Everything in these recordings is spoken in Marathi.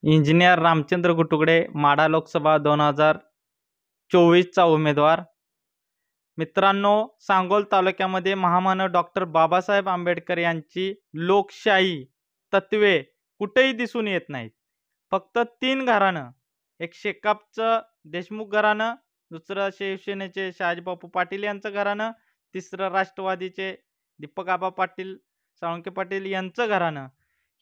इंजिनियर रामचंद्र गुटुगडे, माढा लोकसभा 2024चा उमेदवार। मित्रांनो, सांगोल तालुक्यामध्ये महामानव डॉक्टर बाबासाहेब आंबेडकर यांची लोकशाही तत्वे कुठेही दिसून येत नाहीत। फक्त 3 घराणं, एक शेकापचं देशमुख घराणं, दुसरं शिवसेनेचे शहाजीबापू पाटील यांचं घराणं, तिसरं राष्ट्रवादीचे दीपक आबा पाटील साळुंखे पाटील यांचं घराणं,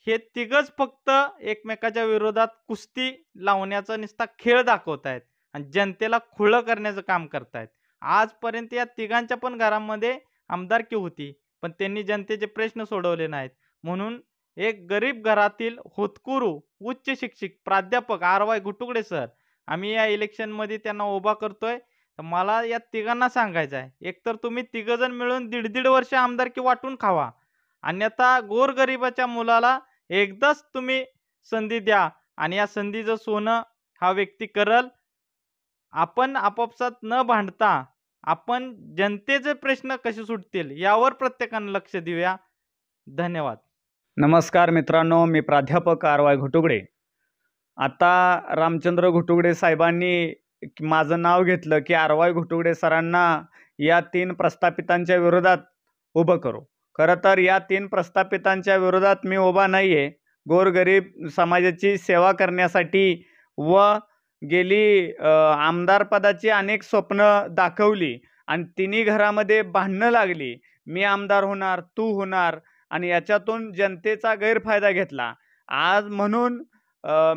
हे तिघच फक्त एकमेकाच्या विरोधात कुस्ती लावण्याचा नुसता खेळ दाखवतायत आणि जनतेला खुळं करण्याचं काम करतायत। आजपर्यंत या तिघांच्या पण घरामध्ये आमदारकी होती, पण त्यांनी जनतेचे प्रश्न सोडवले नाहीत। म्हणून एक गरीब घरातील होतकुरू उच्च शिक्षित प्राध्यापक आर.वाय. गुटुगडे सर, आम्ही या इलेक्शनमध्ये त्यांना उभा करतोय। तर मला या तिघांना सांगायचं आहे, एकतर तुम्ही तिघजण मिळून 1.5 वर्ष आमदारकी वाटून खावा, अन्यथा गोरगरिबाच्या मुलाला एकदाच तुम्ही संधी द्या आणि या संधीचं सोनं हा व्यक्ती करल। आपण आपापसात न भांडता आपण जनतेचे प्रश्न कसे सुटतील यावर प्रत्येकाने लक्ष देऊया। धन्यवाद। नमस्कार मित्रांनो, मी प्राध्यापक आर.वाय. घुटुगडे। आता रामचंद्र घुटुगडे साहेबांनी माझं नाव घेतलं की आर.वाय. घुटुगडे सरांना या 3 प्रस्थापितांच्या विरोधात उभं करू। खरं तर या 3 प्रस्थापितांच्या विरोधात मी उभा नाही आहे। गोरगरीब समाजाची सेवा करण्यासाठी व गेली आमदार पदाची अनेक स्वप्न दाखवली आणि तिन्ही घरामध्ये भांडणं लागली। मी आमदार होणार, तू होणार आणि याच्यातून जनतेचा गैरफायदा घेतला। आज म्हणून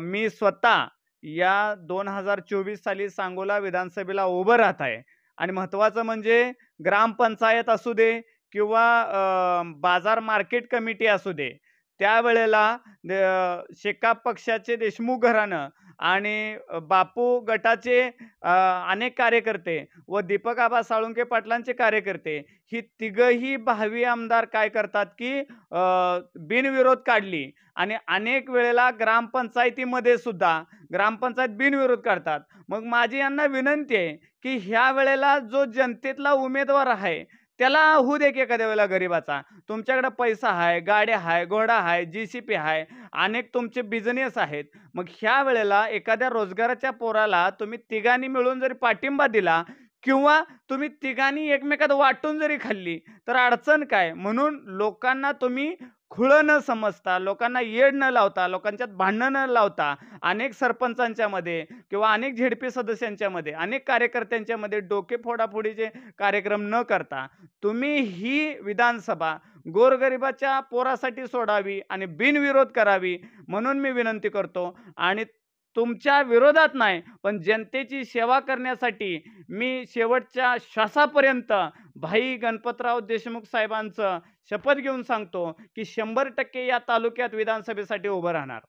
मी स्वतः या 2024 साली सांगोला विधानसभेला उभं राहत आहे आणि महत्त्वाचं म्हणजे ग्रामपंचायत असू दे किंवा बाजार मार्केट कमिटी असू दे, त्यावेळेला शेकाप पक्षाचे देशमुख घराणं आणि बापू गटाचे अनेक कार्यकर्ते व दीपक आबा साळुंखे पाटलांचे कार्यकर्ते ही तिघही भावी आमदार काय करतात की बिनविरोध काढली आणि अनेक वेळेला ग्रामपंचायतीमध्ये सुद्धा ग्रामपंचायत बिनविरोध काढतात। मग माझी यांना विनंती आहे की ह्या वेळेला जो जनतेतला उमेदवार आहे त्याला होऊ दे की एखाद्या वेळेला गरीबाचा। तुमच्याकडे पैसा आहे, गाड्या आहे, घोडा आहे, जीसीपी आहे, अनेक तुमचे बिझनेस आहेत। मग ह्या वेळेला एखाद्या रोजगाराच्या पोराला तुम्ही तिघांनी मिळून जरी पाठिंबा दिला किंवा तुम्ही तिघांनी एकमेकात वाटून जरी खाल्ली तर अडचण काय। म्हणून लोकांना तुम्ही खुळं न समजता, लोकांना येड न लावता, लोकांच्यात भांडणं न लावता, अनेक सरपंचांच्या मध्ये किंवा अनेक झेडपी सदस्यांच्या मध्ये, अनेक कार्यकर्त्यांच्या मध्ये डोके फोडाफोडीचे कार्यक्रम न करता तुम्ही ही विधानसभा गोरगरिबाच्या पोरासाठी सोडावी आणि बिनविरोध करावी म्हणून मी विनंती करतो। आणि तुमच्या विरोधात नाही पण जनतेची सेवा करण्यासाठी मी शेवटच्या श्वासापर्यंत भाई गणपतराव देशमुख साहेबांचं शपथ घेऊन सांगतो की 100% या तालुक्यात विधानसभेसाठी उभं राहणार।